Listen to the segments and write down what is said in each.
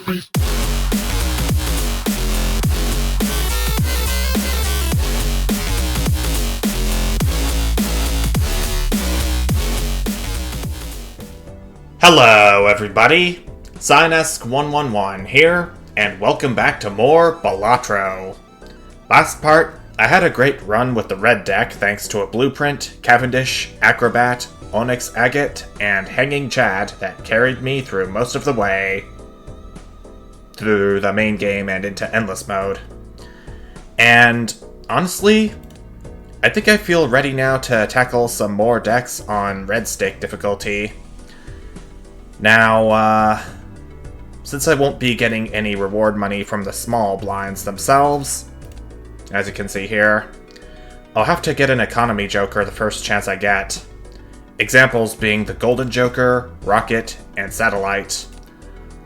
Hello everybody, Sinesk111 here, and welcome back to more Balatro. Last part, I had a great run with the red deck thanks to a blueprint, Cavendish, Acrobat, Onyx Agate, and Hanging Chad that carried me through most of the way through the main game and into endless mode. And honestly, I think I feel ready now to tackle some more decks on red stake difficulty. Now, since I won't be getting any reward money from the small blinds themselves, as you can see here, I'll have to get an economy joker the first chance I get. Examples being the golden joker, rocket, and satellite.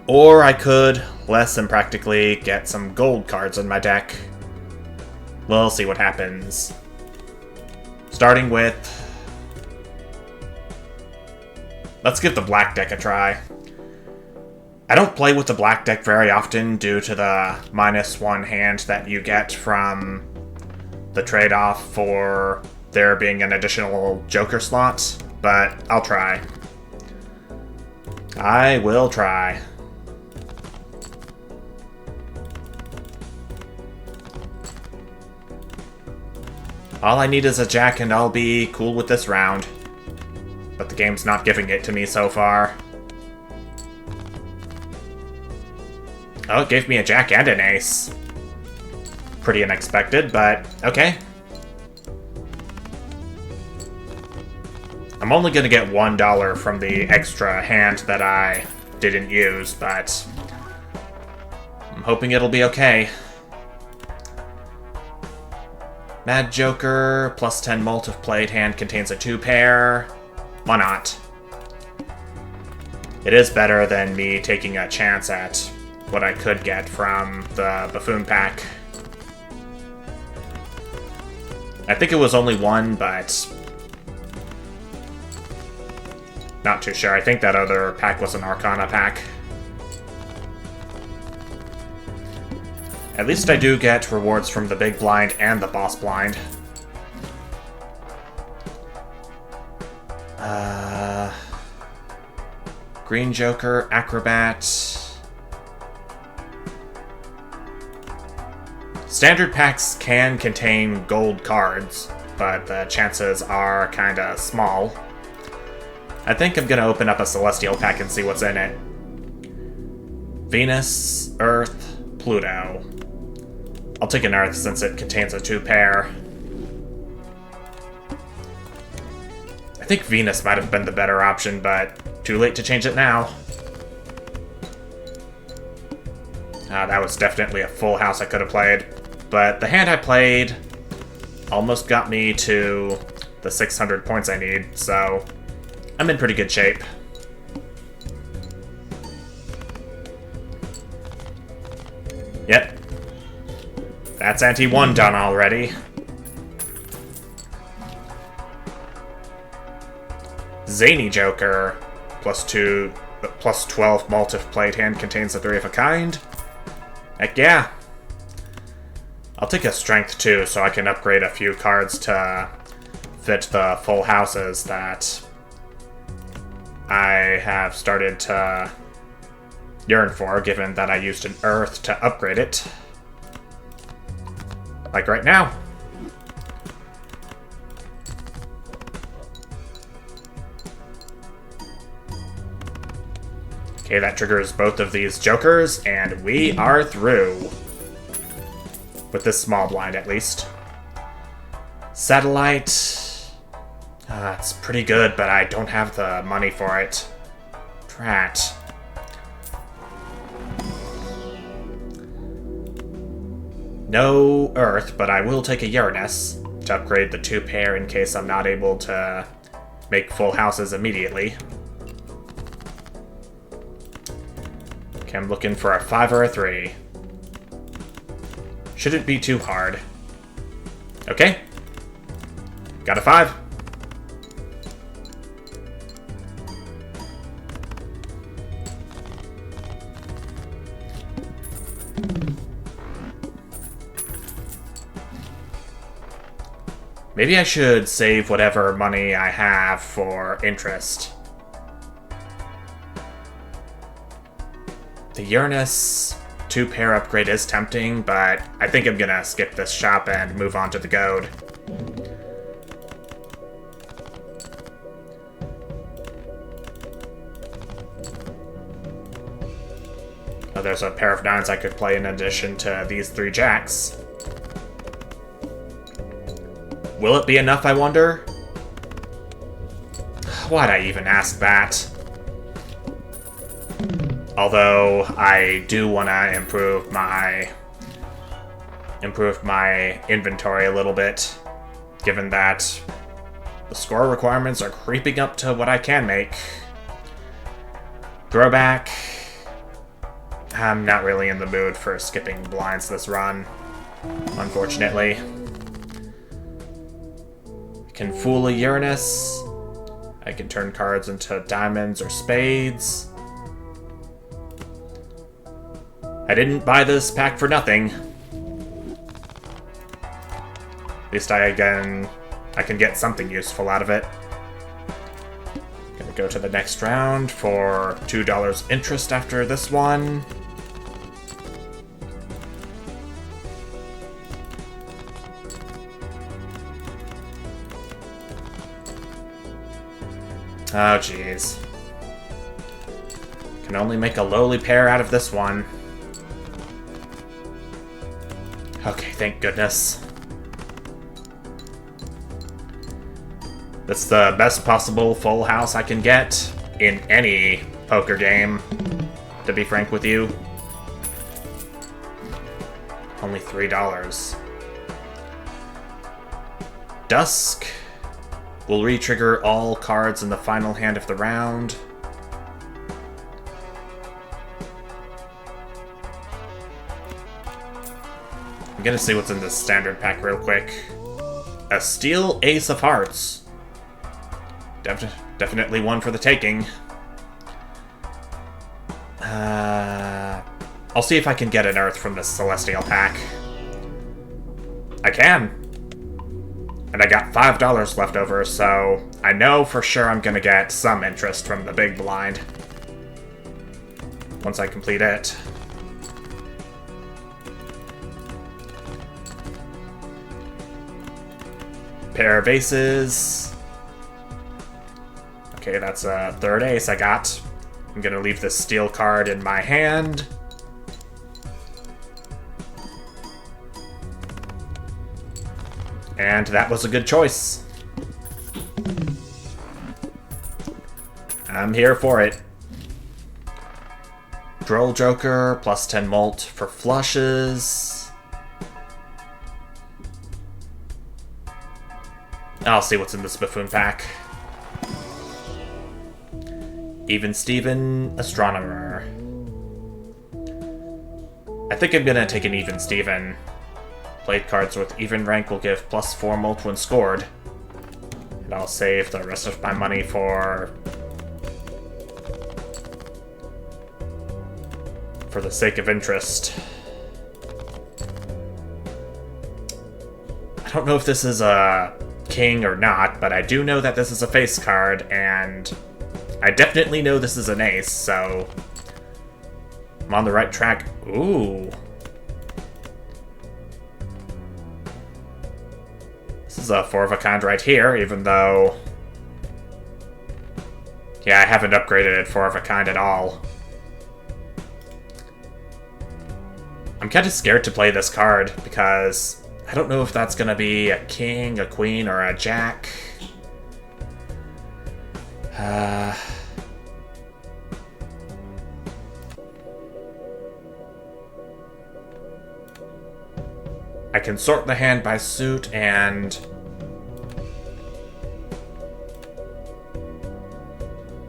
Or I could, less than practically, get some gold cards in my deck. We'll see what happens. Starting with... let's give the black deck a try. I don't play with the black deck very often due to the -1 hand that you get from the trade-off for there being an additional joker slot, but I'll try. I will try. All I need is a jack and I'll be cool with this round. But the game's not giving it to me so far. Oh, it gave me a jack and an ace. Pretty unexpected, but okay. I'm only gonna get $1 from the extra hand that I didn't use, but I'm hoping it'll be okay. Mad Joker, +10 multi-played hand contains a 2-pair. Why not? It is better than me taking a chance at what I could get from the Buffoon pack. I think it was only one, but not too sure. I think that other pack was an Arcana pack. At least I do get rewards from the big blind and the boss blind. Green Joker, Acrobat. Standard packs can contain gold cards, but the chances are kinda small. I think I'm gonna open up a Celestial pack and see what's in it. Venus, Earth, Pluto. I'll take an Earth since it contains a 2-pair. I think Venus might have been the better option, but too late to change it now. That was definitely a full house I could have played. But the hand I played almost got me to the 600 points I need, so I'm in pretty good shape. Yep. That's ante 1 done already. Zany Joker, +12 multi-played hand contains a 3 of a kind. Heck yeah. I'll take a strength too, so I can upgrade a few cards to fit the full houses that I have started to yearn for, given that I used an Earth to upgrade it. Like right now. Okay, that triggers both of these jokers, and we are through. With this small blind, at least. Satellite. It's pretty good, but I don't have the money for it. Drat. No Earth, but I will take a Uranus to upgrade the 2-pair in case I'm not able to make full houses immediately. Okay, I'm looking for a 5 or a 3. Shouldn't be too hard. Okay. Got a 5. Maybe I should save whatever money I have for interest. The Uranus 2-pair upgrade is tempting, but I think I'm gonna skip this shop and move on to the goad. Oh, there's a pair of 9s I could play in addition to these 3 jacks. Will it be enough, I wonder? Why'd I even ask that? Although, I do want to improve my inventory a little bit, given that the score requirements are creeping up to what I can make. Throwback. I'm not really in the mood for skipping blinds this run, unfortunately. I can fool a Uranus. I can turn cards into diamonds or spades. I didn't buy this pack for nothing. At least I can get something useful out of it. Gonna go to the next round for $2 interest after this one. Oh, jeez. Can only make a lowly pair out of this one. Okay, thank goodness. That's the best possible full house I can get in any poker game, to be frank with you. Only $3. Dusk will re-trigger all cards in the final hand of the round. I'm gonna see what's in this standard pack real quick. A steel ace of hearts. Definitely one for the taking. I'll see if I can get an earth from this celestial pack. I can. And I got $5 left over, so I know for sure I'm gonna get some interest from the big blind once I complete it. Pair of aces. Okay, that's a third ace I got. I'm gonna leave this steel card in my hand. And that was a good choice. I'm here for it. Droll Joker, plus 10 mult for flushes. I'll see what's in this buffoon pack. Even Steven, Astronomer. I think I'm gonna take an Even Steven. Played cards with even rank will give plus 4 mult when scored. And I'll save the rest of my money for the sake of interest. I don't know if this is a king or not, but I do know that this is a face card, and I definitely know this is an ace, so I'm on the right track. Ooh. This is a 4 of a kind right here, even though... yeah, I haven't upgraded it 4 of a kind at all. I'm kind of scared to play this card, because I don't know if that's going to be a king, a queen, or a jack. I can sort the hand by suit and...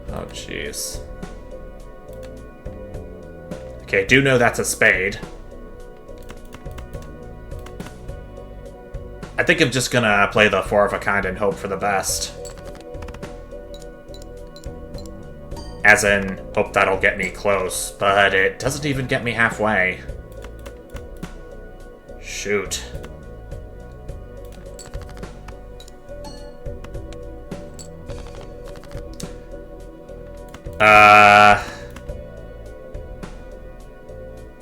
oh, jeez. Okay, I do know that's a spade. I think I'm just gonna play the 4 of a kind and hope for the best. As in, hope that'll get me close, but it doesn't even get me halfway. Shoot.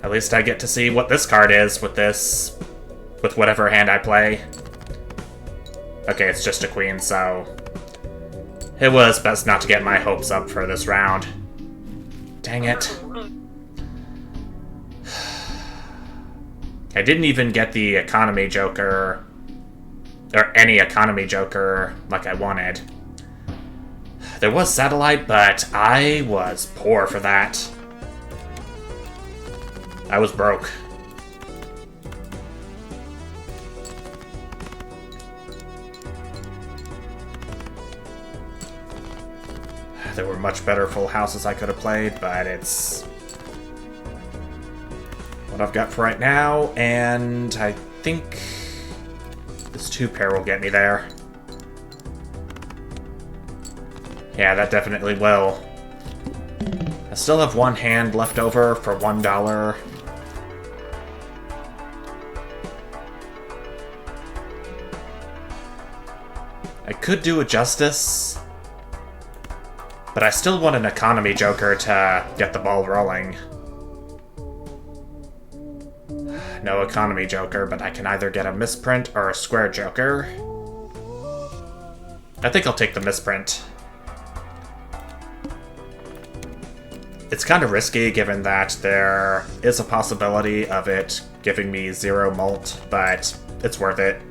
At least I get to see what this card is with this... with whatever hand I play. Okay, it's just a queen, so... it was best not to get my hopes up for this round. Dang it. I didn't even get the economy joker... or any economy joker like I wanted. There was satellite, but I was poor for that. I was broke. There were much better full houses I could have played, but it's what I've got for right now, and I think this 2-pair will get me there. Yeah, that definitely will. I still have one hand left over for $1. I could do a Justice, but I still want an economy joker to get the ball rolling. No economy joker, but I can either get a misprint or a square joker. I think I'll take the misprint. It's kind of risky given that there is a possibility of it giving me 0 mult, but it's worth it.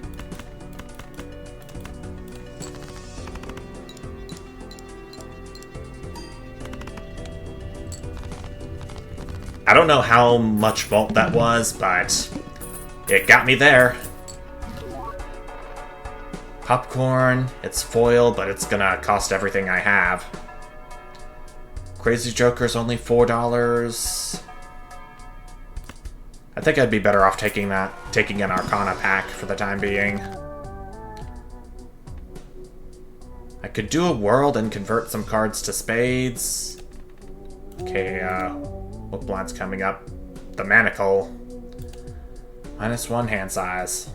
I don't know how much mult that was, but it got me there. Popcorn, it's foil, but it's gonna cost everything I have. Crazy Joker's only $4. I think I'd be better off taking an Arcana pack for the time being. I could do a world and convert some cards to spades. Okay, what blind's coming up? The Manacle. -1 hand size.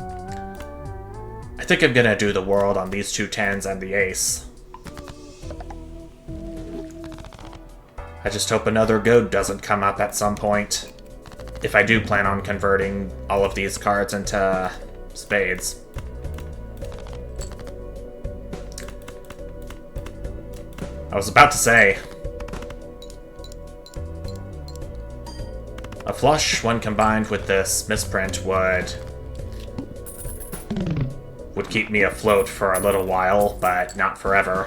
I think I'm gonna do the world on these 2 10s and the ace. I just hope another goad doesn't come up at some point, if I do plan on converting all of these cards into spades. I was about to say, a flush, when combined with this misprint, would keep me afloat for a little while, but not forever.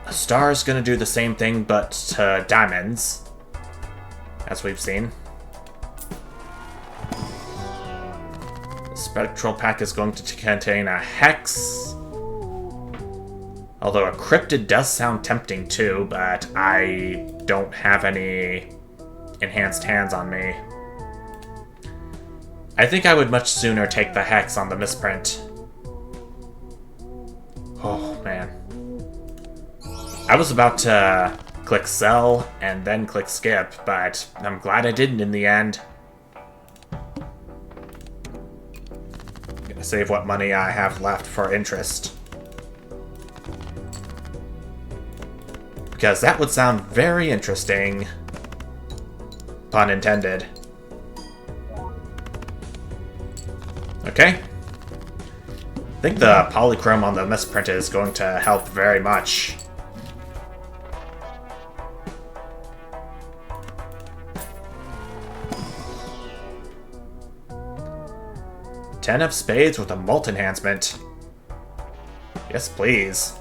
A star's gonna do the same thing, but to diamonds, as we've seen. The spectral pack is going to contain a hex. Although a cryptid does sound tempting too, but I don't have any enhanced hands on me. I think I would much sooner take the hex on the misprint. Oh, man. I was about to click sell and then click skip, but I'm glad I didn't in the end. I'm gonna save what money I have left for interest. Because that would sound very interesting. Pun intended. Okay. I think the polychrome on the misprint is going to help very much. Ten of spades with a mult enhancement. Yes, please.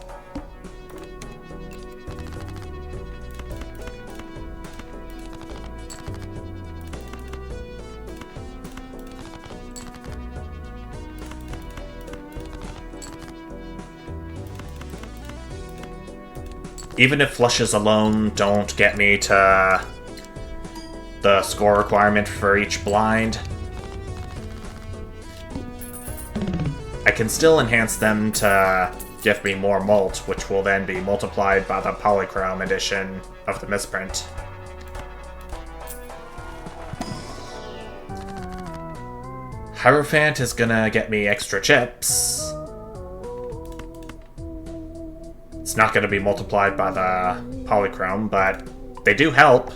Even if flushes alone don't get me to the score requirement for each blind, I can still enhance them to give me more mult, which will then be multiplied by the polychrome edition of the misprint. Hierophant is gonna get me extra chips. It's not gonna be multiplied by the polychrome, but they do help.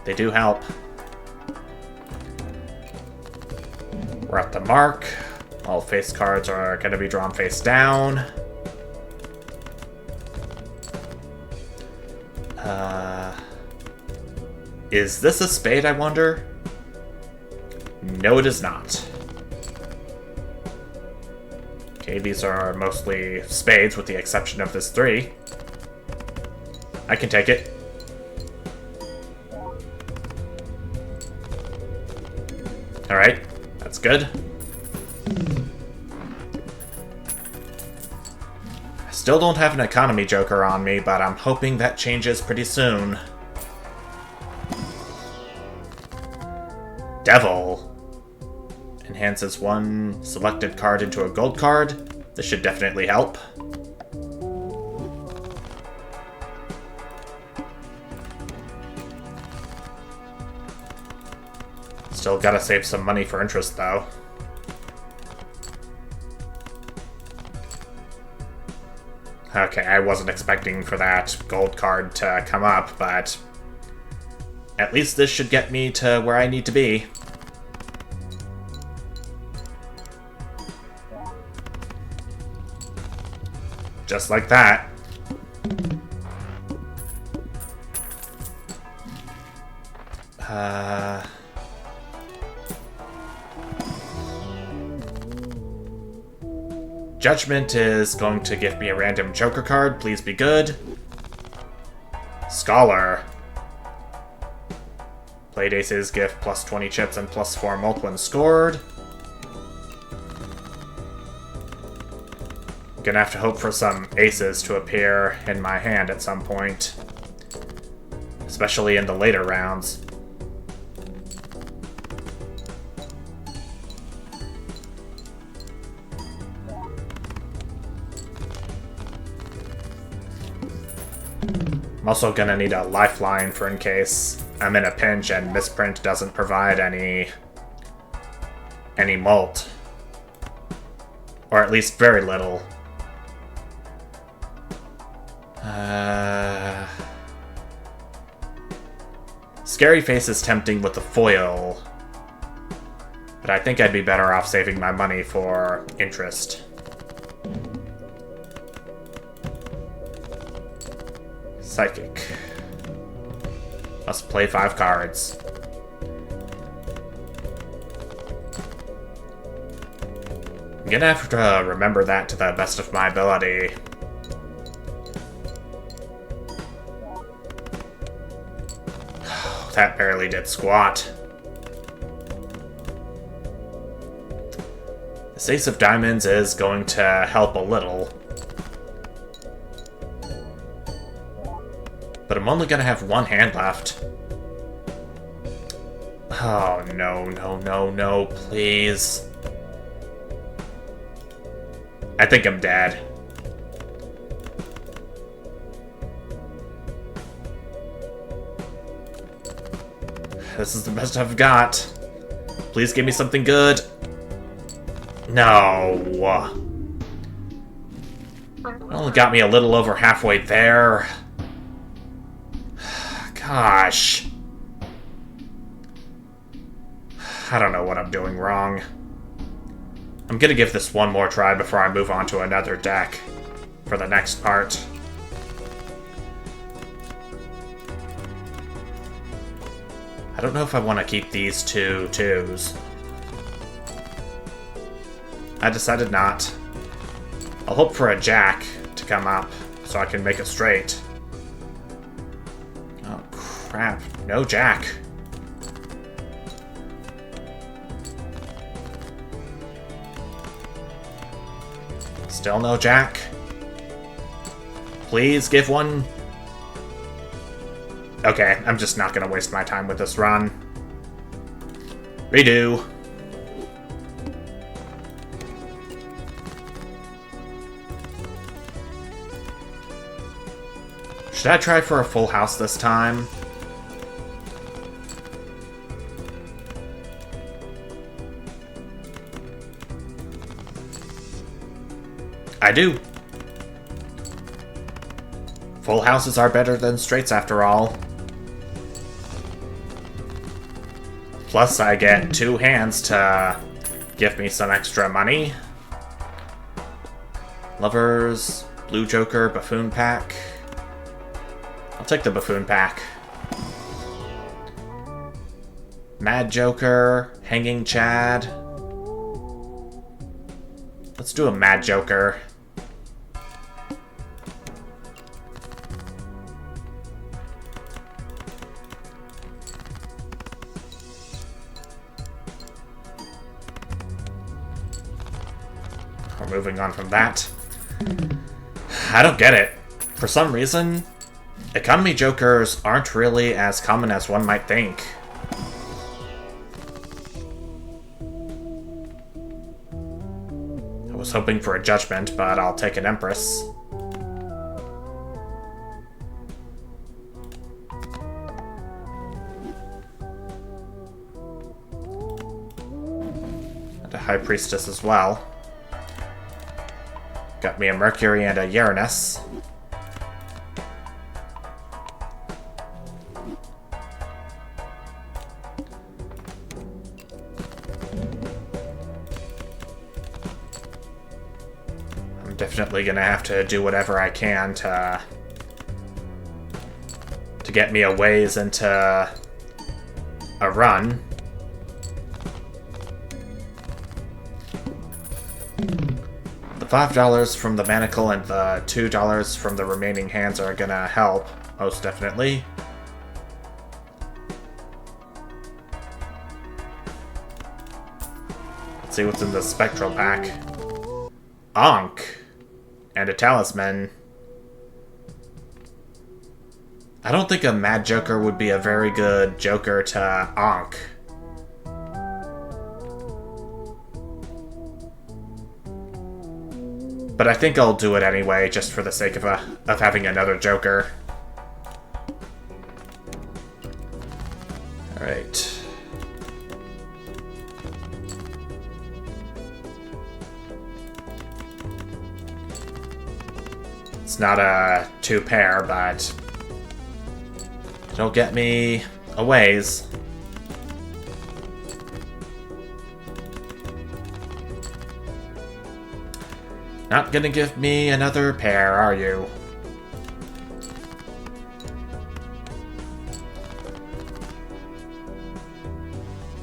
They do help. We're at the mark. All face cards are gonna be drawn face down. Is this a spade, I wonder? No, it is not. Okay, these are mostly spades with the exception of this 3. I can take it. Alright, that's good. I still don't have an economy joker on me, but I'm hoping that changes pretty soon. Devil. Enhances one selected card into a gold card. This should definitely help. Still gotta save some money for interest, though. Okay, I wasn't expecting for that gold card to come up, but at least this should get me to where I need to be. Just like that. Judgment is going to give me a random joker card. Please be good. Scholar. Played aces give plus 20 chips and plus 4 mult when scored. Gonna have to hope for some aces to appear in my hand at some point. Especially in the later rounds. I'm also gonna need a lifeline for in case I'm in a pinch and misprint doesn't provide any mult. Or at least very little. Scary Face is tempting with the foil, but I think I'd be better off saving my money for interest. Psychic. Must play 5 cards. I'm gonna have to remember that to the best of my ability. That barely did squat. This Ace of Diamonds is going to help a little. But I'm only gonna have 1 hand left. Oh, no, no, no, no, please. I think I'm dead. This is the best I've got. Please give me something good. No. It only got me a little over halfway there. Gosh. I don't know what I'm doing wrong. I'm gonna give this one more try before I move on to another deck for the next part. I don't know if I want to keep these 2 twos. I decided not. I'll hope for a jack to come up so I can make it straight. Oh, crap. No jack. Still no jack. Please give one. Okay, I'm just not gonna waste my time with this run. Redo. Should I try for a full house this time? I do. Full houses are better than straights after all. Plus, I get 2 hands to give me some extra money. Lovers, Blue Joker, Buffoon Pack. I'll take the Buffoon Pack. Mad Joker, Hanging Chad. Let's do a Mad Joker. We're moving on from that. I don't get it. For some reason, economy jokers aren't really as common as one might think. I was hoping for a judgment, but I'll take an Empress. And a High Priestess as well. Got me a Mercury and a Uranus. I'm definitely gonna have to do whatever I can to get me a ways into a run. The $5 from the manacle and the $2 from the remaining hands are gonna help, most definitely. Let's see what's in the spectral pack. Ankh! And a talisman. I don't think a Mad Joker would be a very good Joker to Ankh. But I think I'll do it anyway, just for the sake of having another Joker. Alright. It's not a 2-pair, but it'll get me a ways. Not gonna give me another pair, are you?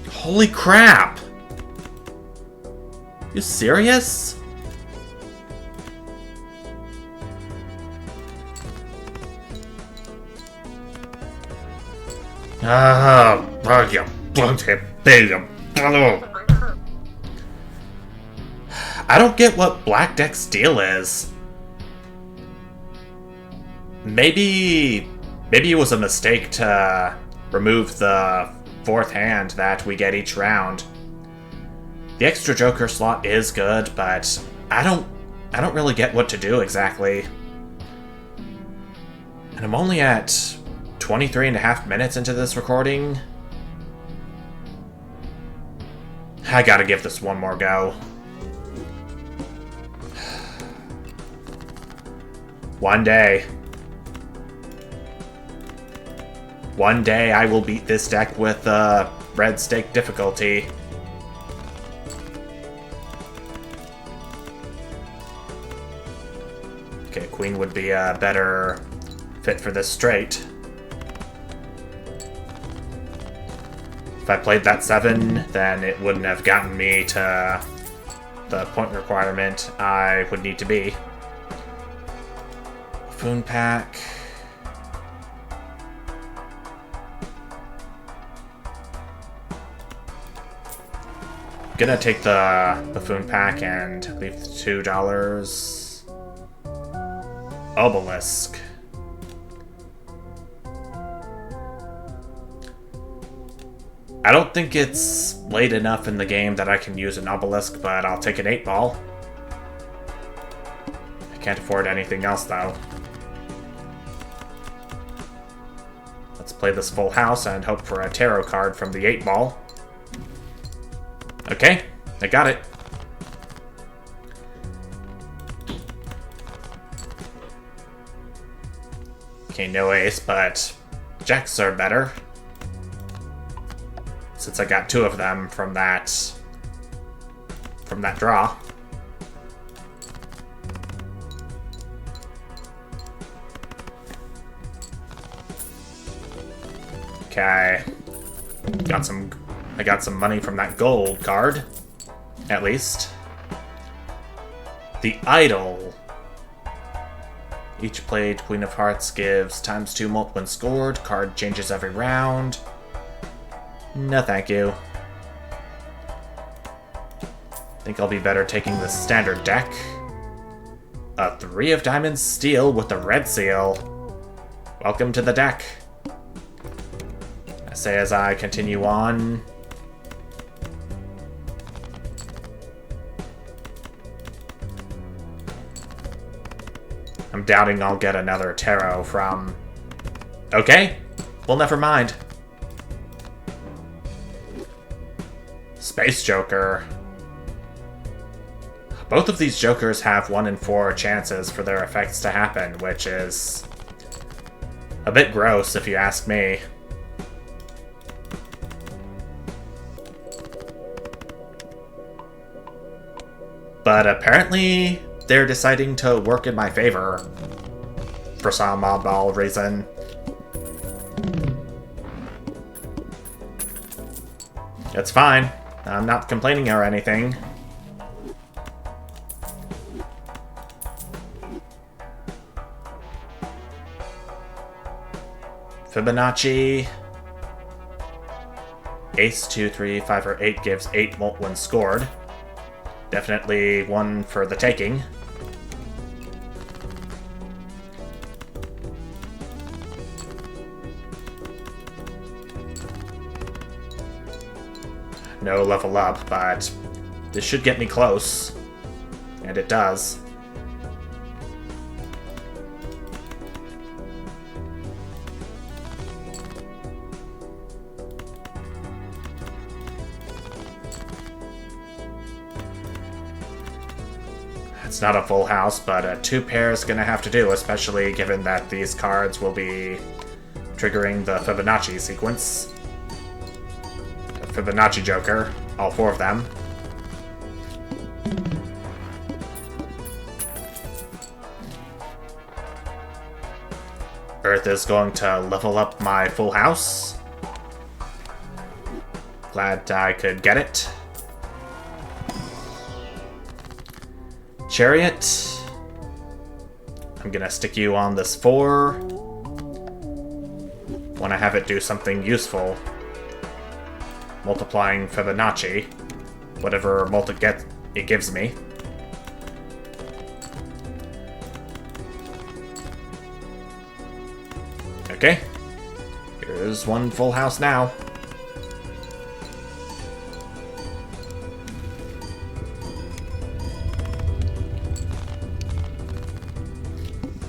Holy crap! You serious? You I don't get what Black Deck's deal is. Maybe it was a mistake to remove the 4th hand that we get each round. The extra Joker slot is good, but I don't really get what to do exactly. And I'm only at 23.5 minutes into this recording. I gotta give this one more go. One day I will beat this deck with red stake difficulty. Okay, Queen would be a better fit for this straight. If I played that 7, then it wouldn't have gotten me to the point requirement I would need to be. Buffoon Pack. Gonna take the Buffoon Pack and leave the $2. Obelisk. I don't think it's late enough in the game that I can use an Obelisk, but I'll take an 8-ball. I can't afford anything else, though. Let's play this full house and hope for a tarot card from the 8-ball. Okay, I got it. Okay, no ace, but jacks are better. Since I got two of them from that draw. Okay. I got some money from that gold card. At least. The Idol. Each played Queen of Hearts gives ×2 mult when scored. Card changes every round. No thank you. Think I'll be better taking the standard deck. A 3 of diamonds steel with the red seal. Welcome to the deck. I say as I continue on. I'm doubting I'll get another tarot from... Okay, well never mind. Space Joker. Both of these Jokers have 1 in 4 chances for their effects to happen, which is a bit gross if you ask me. But apparently, they're deciding to work in my favor. For some oddball reason. It's fine. I'm not complaining or anything. Fibonacci. Ace, 2, 3, 5, or 8 gives 8 mult when scored. Definitely one for the taking. No level up, but this should get me close. And it does. It's not a full house, but a 2 pair is gonna have to do, especially given that these cards will be triggering the Fibonacci sequence. Fibonacci Joker, all 4 of them. Earth is going to level up my full house. Glad I could get it. Chariot. I'm gonna stick you on this 4. When I have it do something useful. Multiplying Fibonacci. Whatever it gives me. Okay. Here's one full house now.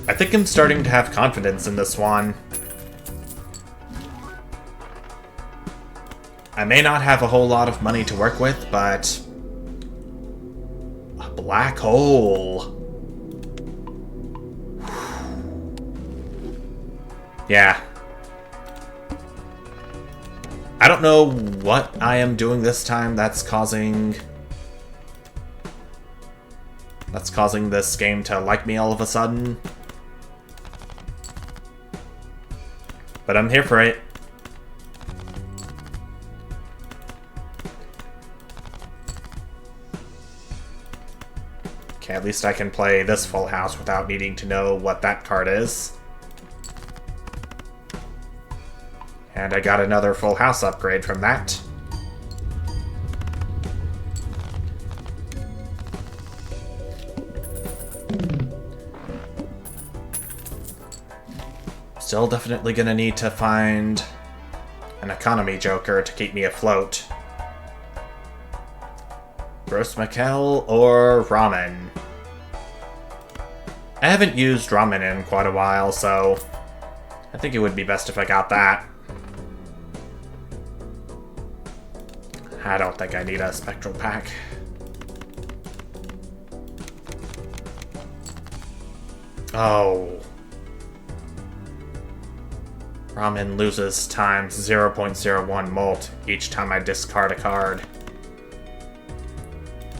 I think I'm starting to have confidence in this one. I may not have a whole lot of money to work with, but... a black hole. Yeah. I don't know what I am doing this time that's causing this game to like me all of a sudden. But I'm here for it. Okay, at least I can play this full house without needing to know what that card is. And I got another full house upgrade from that. Still definitely gonna need to find an economy joker to keep me afloat. Gross Mikkel or Ramen? I haven't used Ramen in quite a while, so I think it would be best if I got that. I don't think I need a spectral pack. Oh. Ramen loses times 0.01 molt each time I discard a card.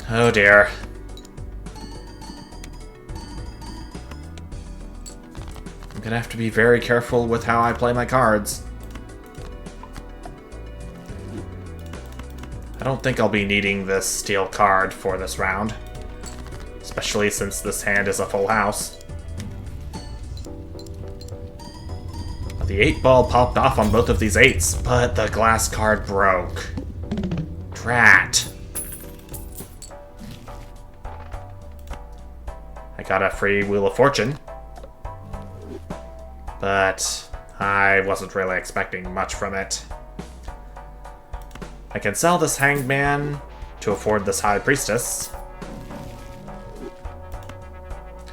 Oh dear. I'm gonna have to be very careful with how I play my cards. I don't think I'll be needing this steel card for this round, especially since this hand is a full house. The 8-ball popped off on both of these 8s, but the glass card broke. Drat. I got a free Wheel of Fortune, but I wasn't really expecting much from it. I can sell this Hanged Man to afford this High Priestess.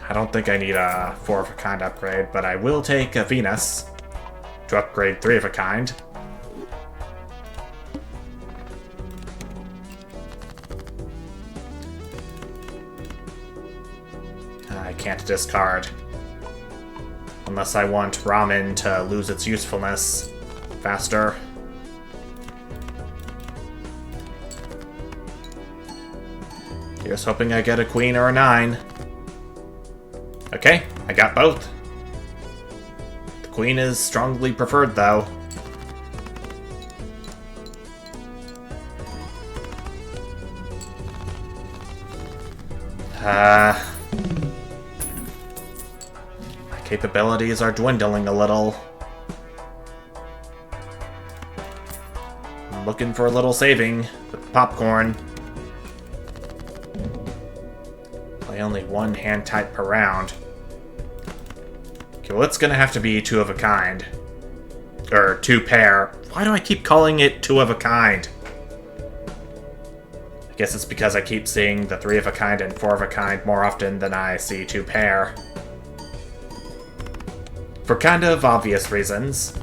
I don't think I need a 4-of-a-kind upgrade, but I will take a Venus to upgrade 3-of-a-kind. I can't discard. Unless I want Ramen to lose its usefulness faster. Here's hoping I get a queen or a 9. Okay, I got both. The queen is strongly preferred, though. My capabilities are dwindling a little. I'm looking for a little saving with popcorn. Play only one hand type per round. Okay, well, it's gonna have to be 2-of-a-kind. Or 2-pair. Why do I keep calling it 2-of-a-kind? I guess it's because I keep seeing the 3-of-a-kind and 4-of-a-kind more often than I see 2-pair. For kind of obvious reasons.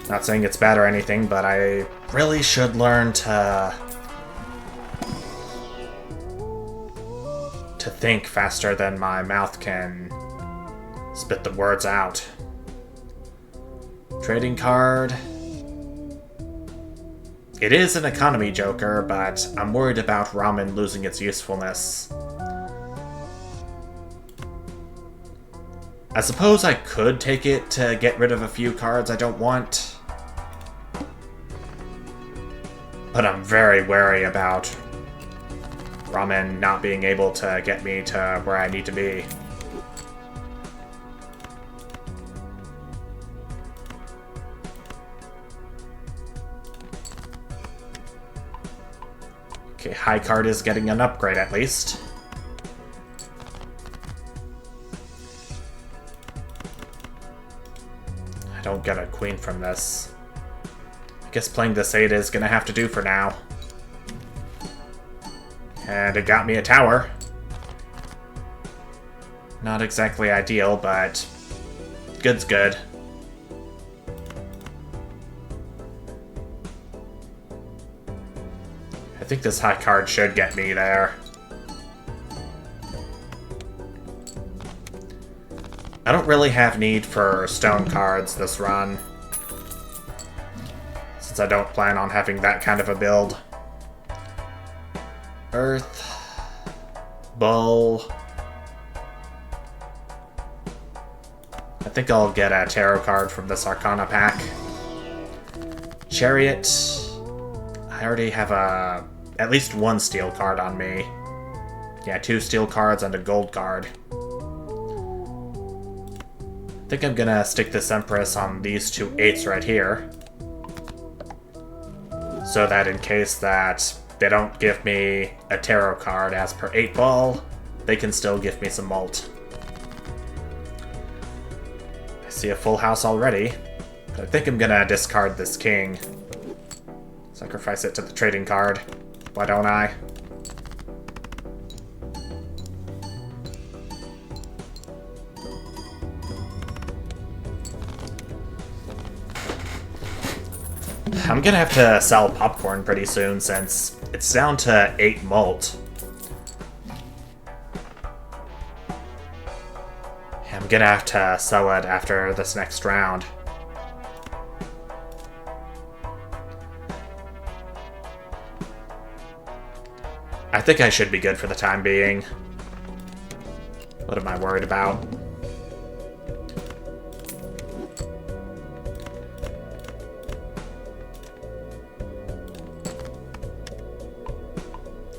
Not saying it's bad or anything, but I really should learn to think faster than my mouth can spit the words out. Trading card. It is an economy joker, but I'm worried about Ramen losing its usefulness. I suppose I could take it to get rid of a few cards I don't want. But I'm very wary about Ramen not being able to get me to where I need to be. Okay, high card is getting an upgrade at least. I don't get a queen from this. I guess playing this 8 is gonna have to do for now. And it got me a tower. Not exactly ideal, but good's good. I think this high card should get me there. I don't really have need for stone cards this run, since I don't plan on having that kind of a build. Earth, Bull. I think I'll get a tarot card from this Arcana pack. Chariot. I already have at least one steel card on me. Yeah, 2 steel cards and a gold card. I think I'm gonna stick this Empress on these 2 8s right here, so that in case that they don't give me a tarot card as per 8-ball, they can still give me some malt. I see a full house already, but I think I'm gonna discard this king. Sacrifice it to the trading card. Why don't I? I'm gonna have to sell popcorn pretty soon since it's down to 8 malt. I'm gonna have to sell it after this next round. I think I should be good for the time being. What am I worried about?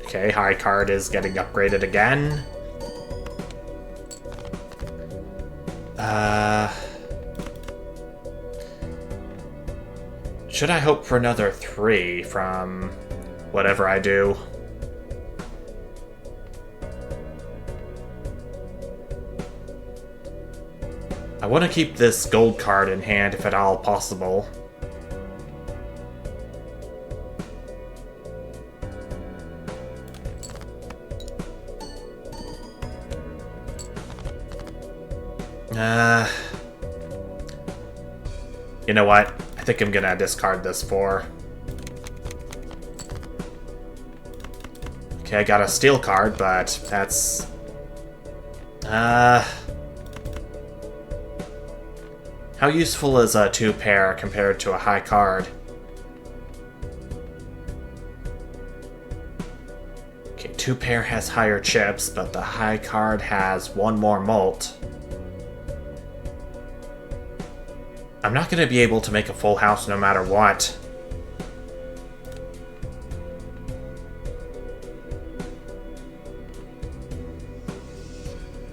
Okay, high card is getting upgraded again. Should I hope for another 3 from whatever I do? I want to keep this gold card in hand if at all possible. You know what? I think I'm gonna discard this 4. Okay, I got a steel card, but that's... How useful is a 2 pair compared to a high card? Okay, 2 pair has higher chips, but the high card has 1 more mult. I'm not going to be able to make a full house no matter what.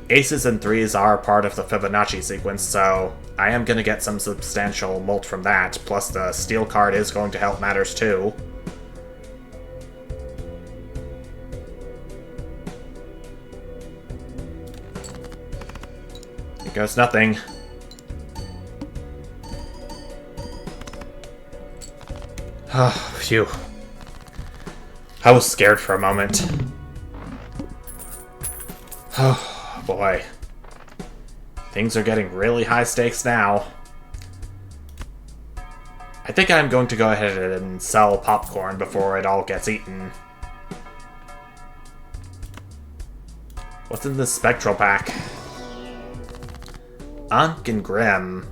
Aces and 3s are part of the Fibonacci sequence, so I am going to get some substantial mult from that, plus the steel card is going to help matters too. Here goes nothing. Oh, phew. I was scared for a moment. Oh, boy. Things are getting really high stakes now. I think I'm going to go ahead and sell popcorn before it all gets eaten. What's in this spectral pack? Ankh and Grim.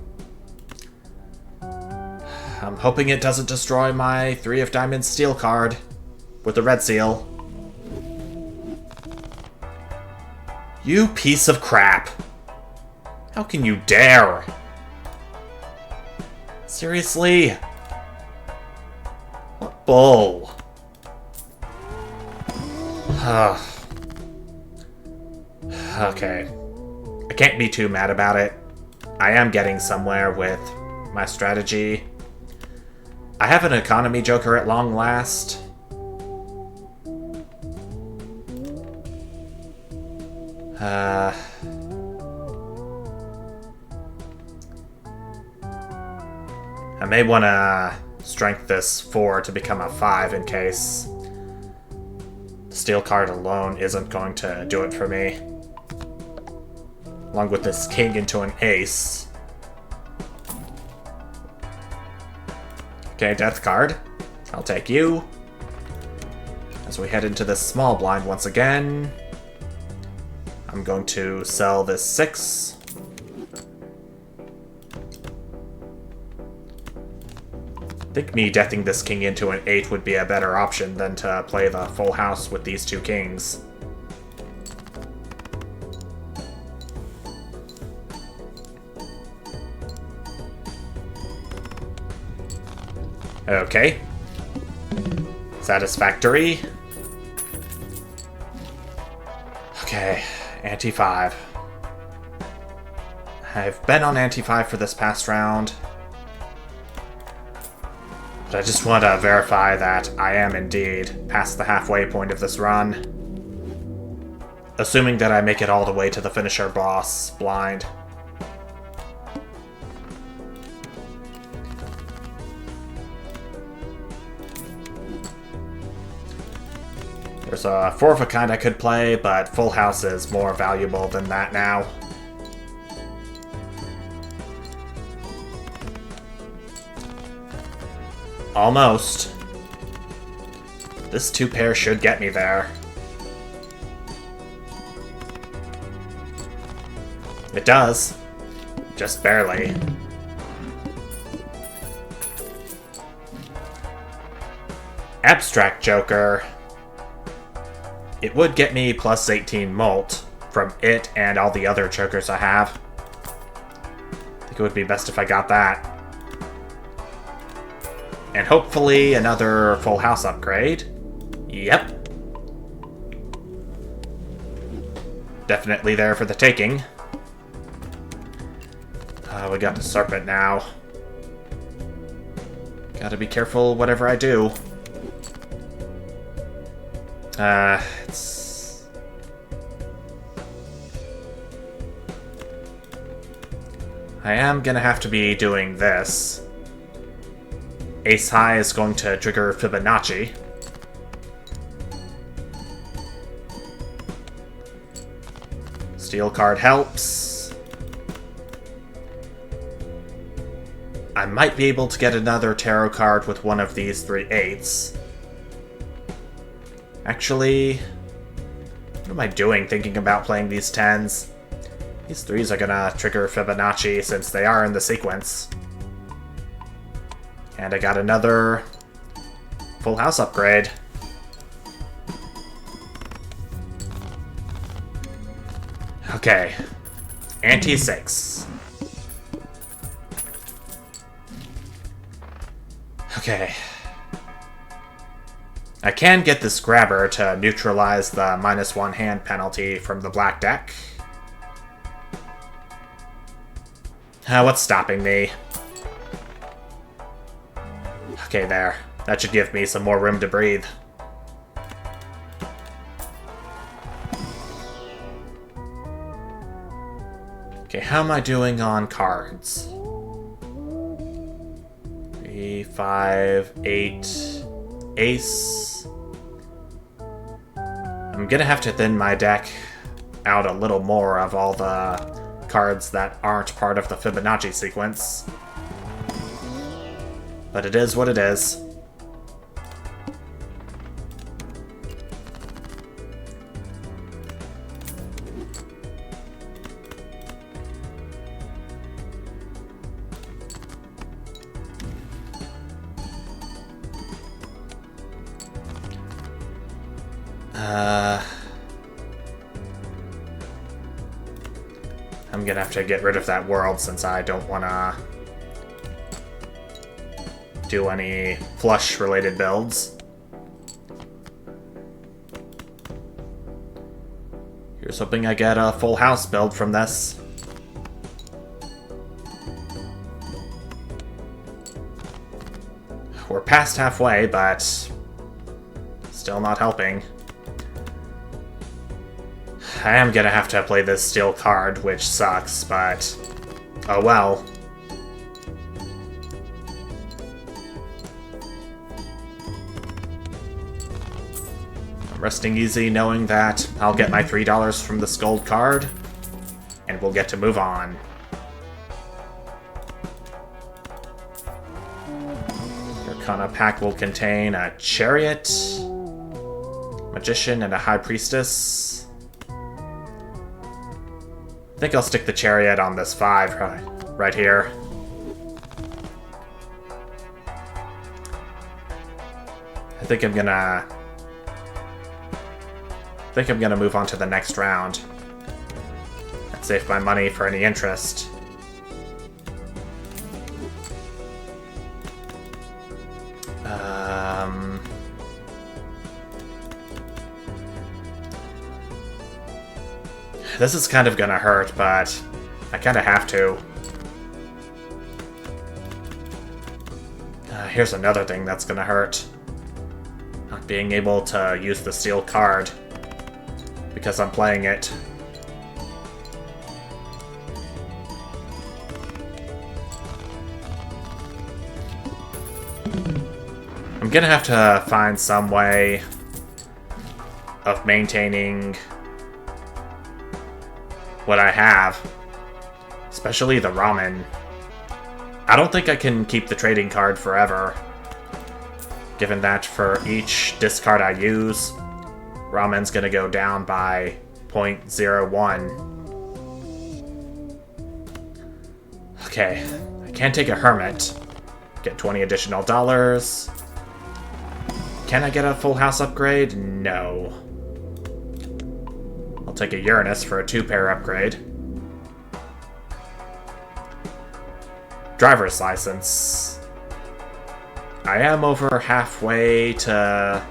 I'm hoping it doesn't destroy my 3 of Diamonds steel card with the red seal. You piece of crap. How can you dare? Seriously? What bull? Okay. I can't be too mad about it. I am getting somewhere with my strategy. I have an economy joker at long last. I may want to strength this 4 to become a 5 in case the steel card alone isn't going to do it for me. Along with this king into an ace. Okay, death card. I'll take you. As we head into this small blind once again, I'm going to sell this 6. I think me deathing this king into an 8 would be a better option than to play the full house with these 2 kings. Okay. Satisfactory. Okay, ante-5. I've been on ante-5 for this past round. But I just want to verify that I am indeed past the halfway point of this run. Assuming that I make it all the way to the finisher boss blind. There's a 4 of a kind I could play, but full house is more valuable than that now. Almost. This 2 pair should get me there. It does. Just barely. Abstract Joker. It would get me plus 18 molt from it and all the other Jokers I have. I think it would be best if I got that. And hopefully another full house upgrade. Yep. Definitely there for the taking. We got the Serpent now. Gotta be careful whatever I do. It's... I am gonna have to be doing this. Ace High is going to trigger Fibonacci. Steel card helps. I might be able to get another tarot card with one of these 3 8s. Actually, what am I doing thinking about playing these 10s? These 3s are gonna trigger Fibonacci since they are in the sequence. And I got another full house upgrade. Okay. Ante 6. Okay. I can get this grabber to neutralize the -1 hand penalty from the black deck. What's stopping me? Okay, there. That should give me some more room to breathe. Okay, how am I doing on cards? 3, 5, 8, ace. I'm gonna have to thin my deck out a little more of all the cards that aren't part of the Fibonacci sequence. But it is what it is. I'm gonna have to get rid of that world since I don't wanna do any flush-related builds. Here's hoping I get a full house build from this. We're past halfway, but still not helping. I am gonna have to play this steel card, which sucks, but oh well. I'm resting easy knowing that I'll get my $3 from this gold card, and we'll get to move on. Your Arcana pack will contain a Chariot, Magician, and a High Priestess. I think I'll stick the Chariot on this 5 right here. I think I'm gonna move on to the next round and save my money for any interest. This is kind of gonna hurt, but I kind of have to. Here's another thing that's gonna hurt. Not being able to use the steel card because I'm playing it. I'm gonna have to find some way of maintaining what I have, especially the ramen. I don't think I can keep the trading card forever, given that for each discard I use, ramen's gonna go down by 0.01. Okay, I can't take a hermit. Get 20 additional dollars. Can I get a full house upgrade? No. I'll take a Uranus for a 2-pair upgrade. Driver's license. I am over halfway to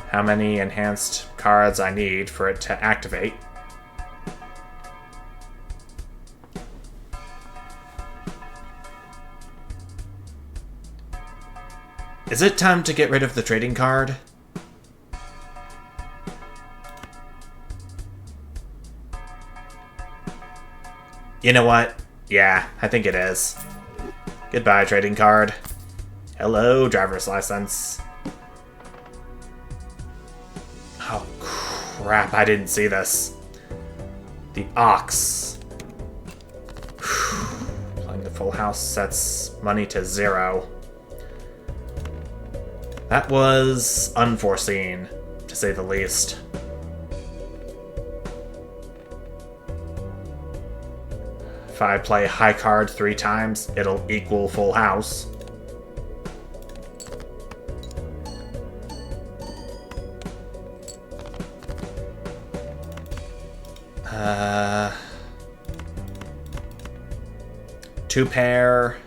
how many enhanced cards I need for it to activate. Is it time to get rid of the trading card? You know what? Yeah, I think it is. Goodbye, trading card. Hello, driver's license. Oh, crap, I didn't see this. The ox. Playing the full house sets money to 0. That was unforeseen, to say the least. If I play high card 3 times, it'll equal full house. Two pair.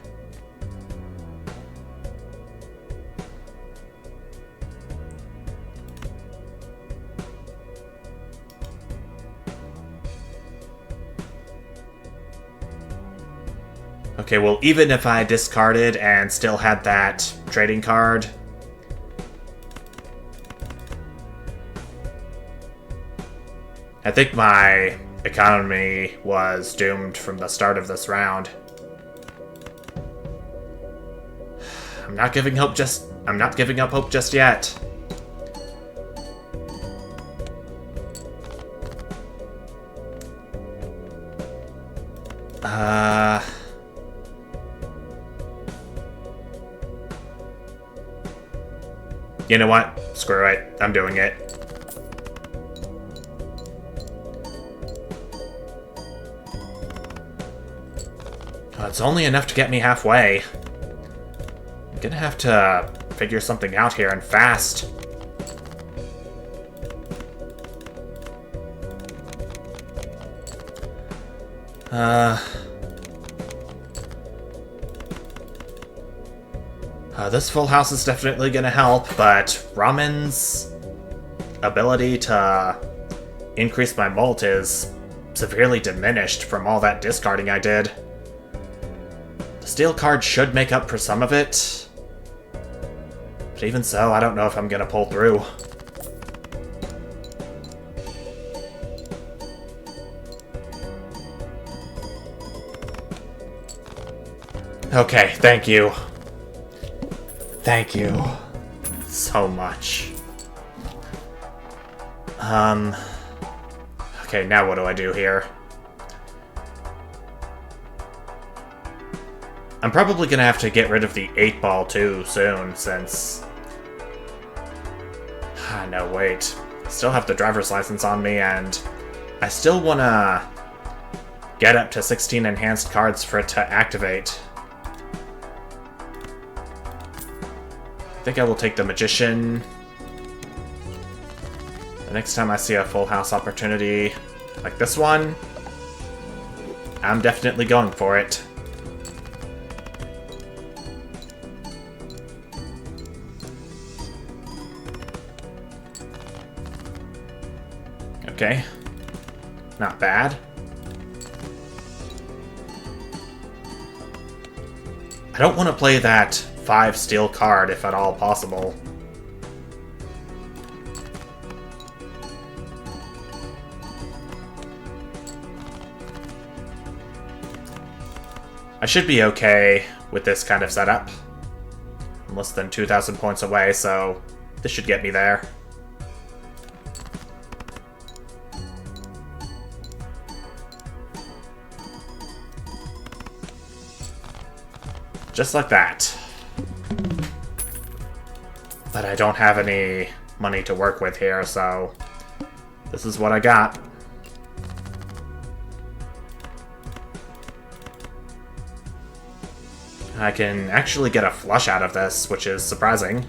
Okay, well, even if I discarded and still had that trading card, I think my economy was doomed from the start of this round. I'm not giving up hope just yet. You know what? Screw it. I'm doing it. Oh, it's only enough to get me halfway. I'm gonna have to figure something out here and fast. This full house is definitely gonna help, but Ramen's ability to increase my mult is severely diminished from all that discarding I did. The steel card should make up for some of it, but even so, I don't know if I'm gonna pull through. Okay, thank you. Thank you so much. Okay, now what do I do here? I'm probably gonna have to get rid of the 8-ball too soon, since... no, wait. I still have the driver's license on me, and I still wanna get up to 16 enhanced cards for it to activate. I think I will take the Magician. The next time I see a full house opportunity like this one, I'm definitely going for it. Okay. Not bad. I don't want to play that 5 steel card if at all possible. I should be okay with this kind of setup. I'm less than 2,000 points away, so this should get me there. Just like that. But I don't have any money to work with here, so this is what I got. I can actually get a flush out of this, which is surprising.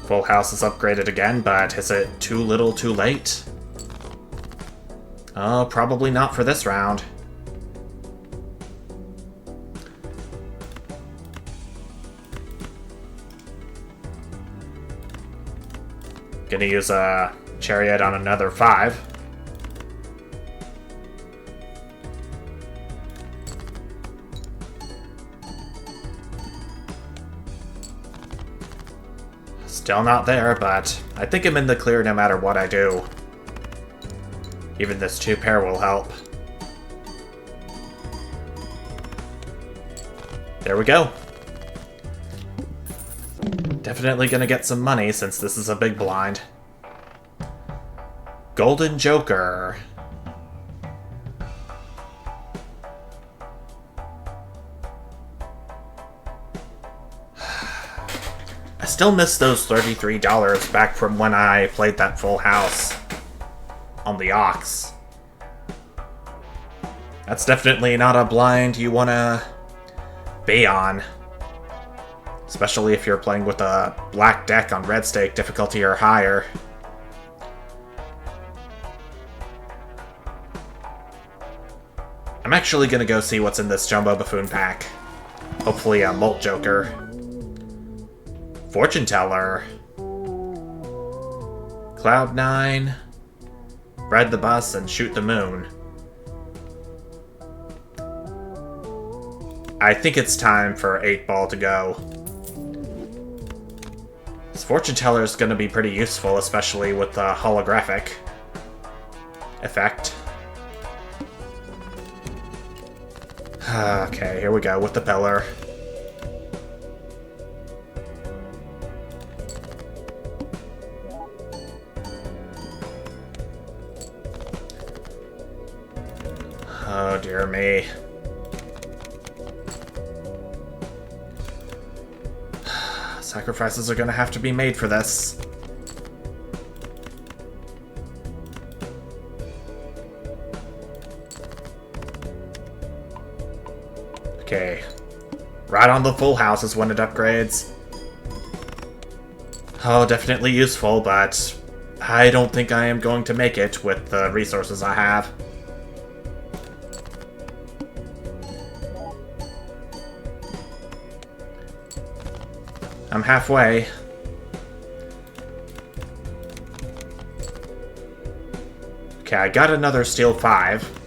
Full house is upgraded again, but is it too little too late? Oh, probably not for this round. Gonna use a chariot on another 5. Still not there, but I think I'm in the clear no matter what I do. Even this 2 pair will help. There we go. Definitely gonna get some money since this is a big blind. Golden Joker. I still miss those $33 back from when I played that full house on the Ox. That's definitely not a blind you wanna be on. Especially if you're playing with a black deck on red stake difficulty or higher. I'm actually gonna go see what's in this Jumbo Buffoon pack. Hopefully a Molt Joker. Fortune Teller. Cloud9. Ride the bus and shoot the moon. I think it's time for 8-ball to go. This Fortune Teller is going to be pretty useful, especially with the holographic effect. Okay, here we go with the pillar. Oh, dear me. Sacrifices are gonna have to be made for this. Okay. Right on the full house is when it upgrades. Oh, definitely useful, but I don't think I am going to make it with the resources I have. I'm halfway. Okay, I got another steel 5.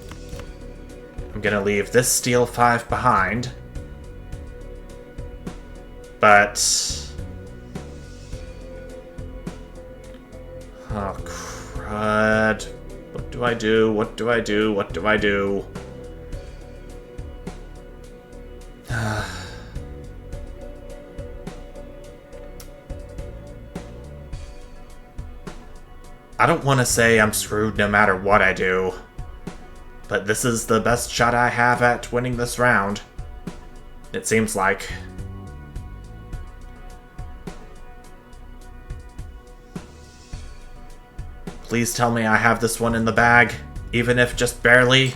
I'm gonna leave this steel 5 behind. But... oh, crud. What do I do? What do I do? What do I do? I don't want to say I'm screwed no matter what I do, but this is the best shot I have at winning this round. It seems like. Please tell me I have this one in the bag, even if just barely.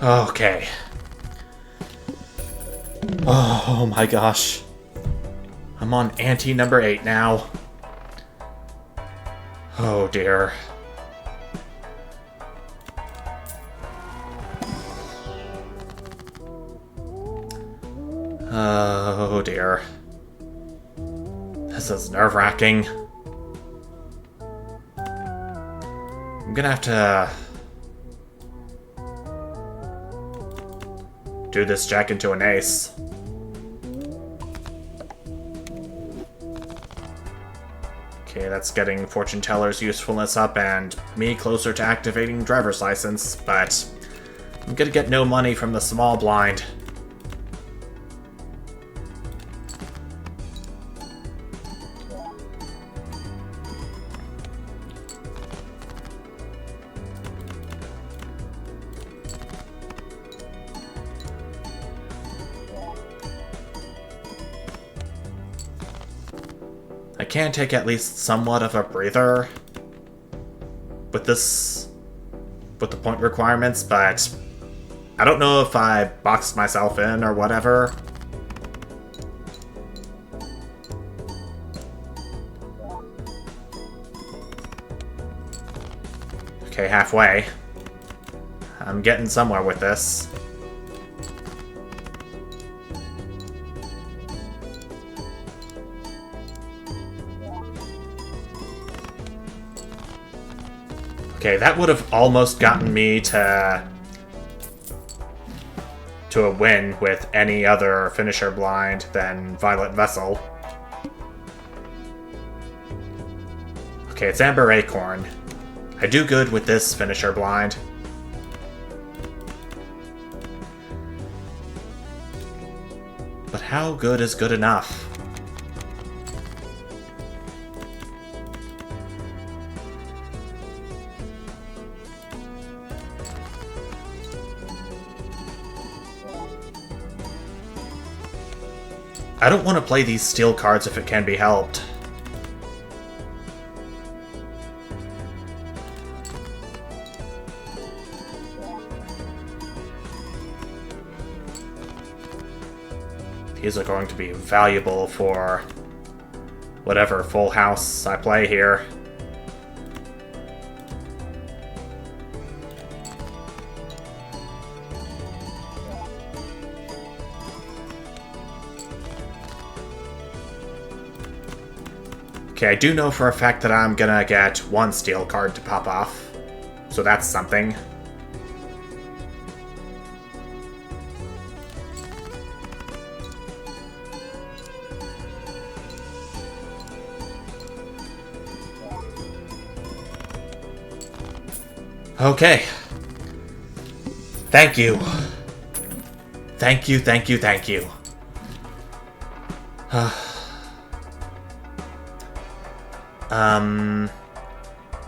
Okay. Oh my gosh. I'm on ante number 8 now. Oh dear. Oh dear. This is nerve-wracking. I'm gonna have to do this jack into an ace. Okay, that's getting Fortune Teller's usefulness up and me closer to activating driver's license, but I'm gonna get no money from the small blind. I can take at least somewhat of a breather with the point requirements, but I don't know if I boxed myself in or whatever. Okay, halfway. I'm getting somewhere with this. Okay, that would have almost gotten me to a win with any other finisher blind than Violet Vessel. Okay, it's Amber Acorn. I do good with this finisher blind. But how good is good enough? I don't want to play these steel cards if it can be helped. These are going to be valuable for whatever full house I play here. Okay, I do know for a fact that I'm gonna get one steel card to pop off, so that's something. Okay. Thank you. Thank you, thank you, thank you.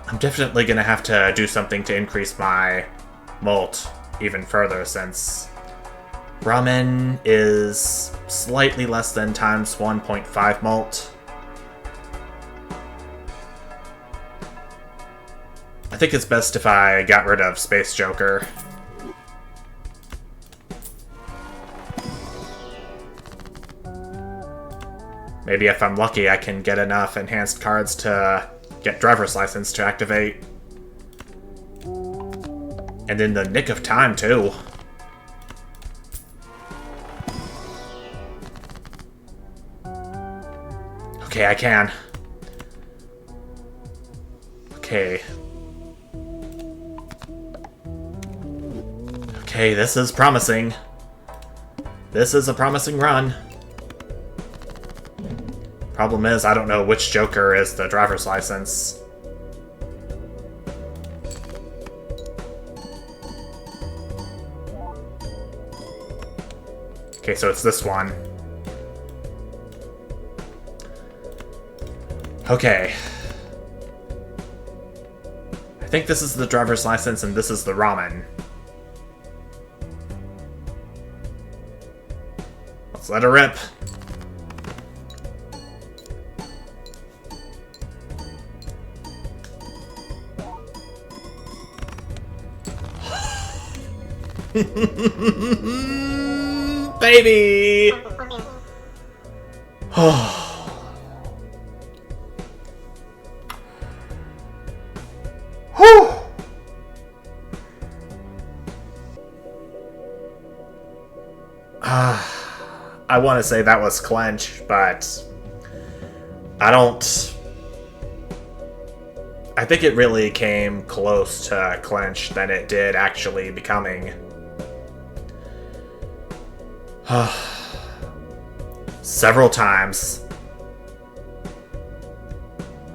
I'm definitely gonna have to do something to increase my molt even further, since ramen is slightly less than times 1.5 molt. I think it's best if I got rid of Space Joker. Maybe if I'm lucky, I can get enough enhanced cards to get driver's license to activate. And in the nick of time, too. Okay, I can. Okay. Okay, this is promising. This is a promising run. Problem is, I don't know which Joker is the driver's license. Okay, so it's this one. Okay. I think this is the driver's license and this is the ramen. Let's let her rip. Baby! I want to say that was clench, but I don't... I think it really came close to clench than it did actually becoming. Several times.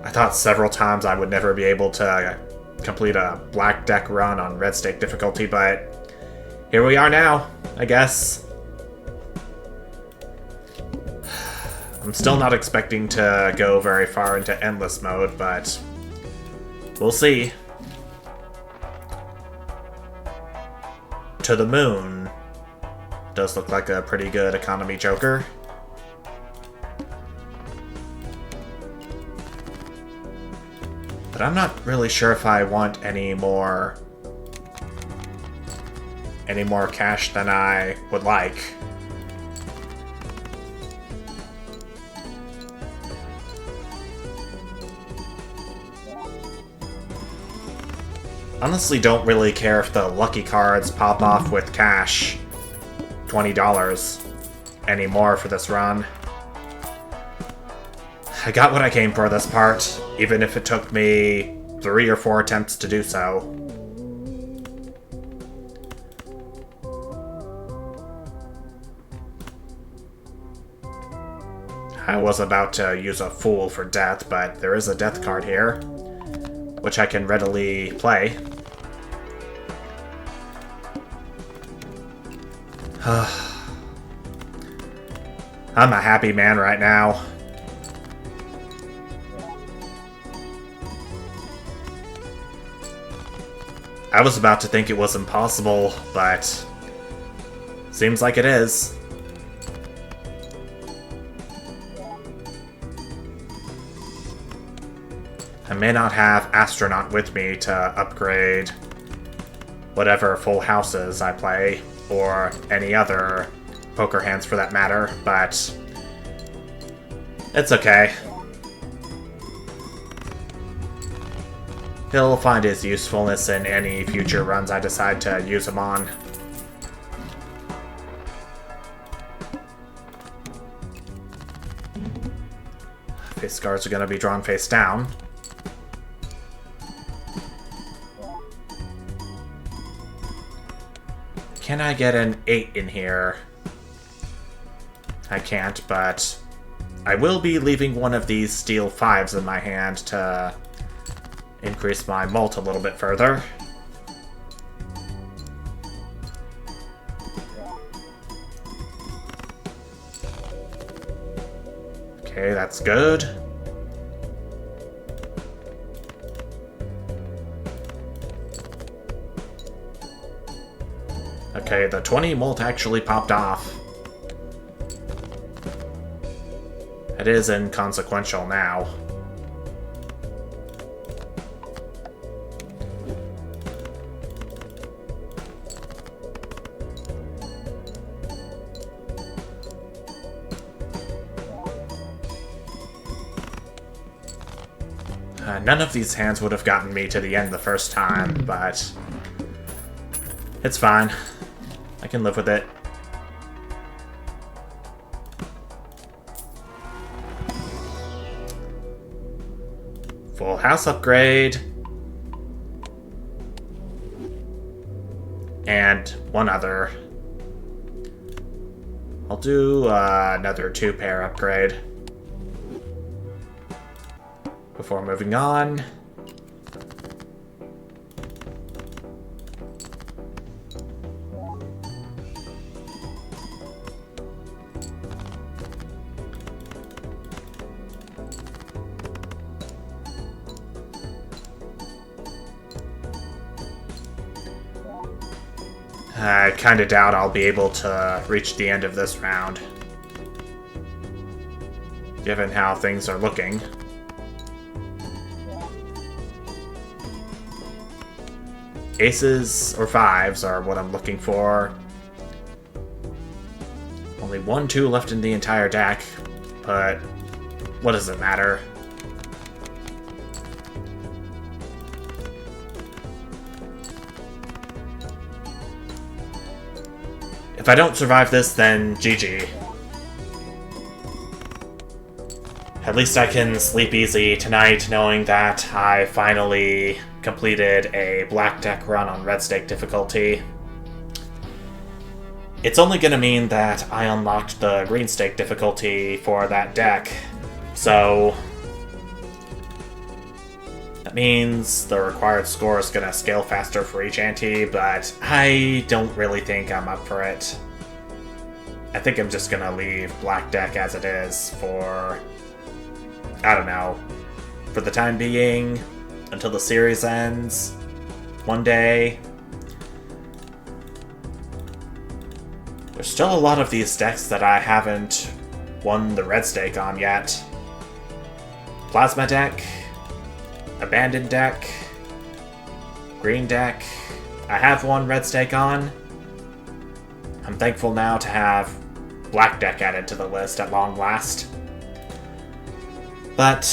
I thought several times I would never be able to complete a black deck run on red stake difficulty, but here we are now, I guess. I'm still not expecting to go very far into endless mode, but we'll see. To the Moon does look like a pretty good economy Joker. But I'm not really sure if I want any more cash than I would like. Honestly, don't really care if the lucky cards pop off with cash. $20 anymore for this run. I got what I came for this part, even if it took me 3 or 4 attempts to do so. I was about to use a Fool for death, but there is a death card here, which I can readily play. I'm a happy man right now. I was about to think it was impossible, but seems like it is. I may not have Astronaut with me to upgrade whatever full houses I play, or any other poker hands for that matter, but it's okay. He'll find his usefulness in any future runs I decide to use him on. Face cards are going to be drawn face down. Can I get an 8 in here? I can't, but I will be leaving one of these steel 5s in my hand to increase my mult a little bit further. Okay, that's good. Okay, the 20 mult actually popped off. It is inconsequential now. None of these hands would have gotten me to the end the first time, but it's fine. I can live with it. Full house upgrade. And one other. I'll do another 2-pair upgrade before moving on. I kinda doubt I'll be able to reach the end of this round, given how things are looking. Aces or 5s are what I'm looking for. Only 1, 2 left in the entire deck, but what does it matter? If I don't survive this, then GG. At least I can sleep easy tonight knowing that I finally completed a black deck run on red stake difficulty. It's only going to mean that I unlocked the green stake difficulty for that deck, so that means the required score is going to scale faster for each ante, but I don't really think I'm up for it. I think I'm just going to leave black deck as it is for, I don't know, for the time being, until the series ends one day. There's still a lot of these decks that I haven't won the red stake on yet. Plasma deck, abandoned deck, green deck. I have one red stake on. I'm thankful now to have black deck added to the list at long last. But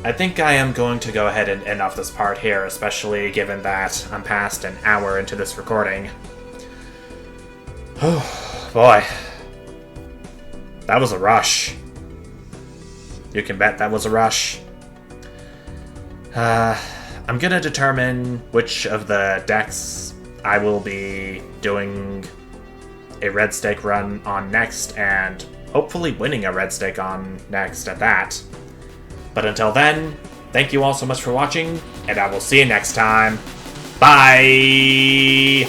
I think I am going to go ahead and end off this part here, especially given that I'm past an hour into this recording. Oh, boy. That was a rush. You can bet that was a rush. I'm gonna determine which of the decks I will be doing a red stake run on next, and hopefully winning a red stake on next at that. But until then, thank you all so much for watching, and I will see you next time. Bye!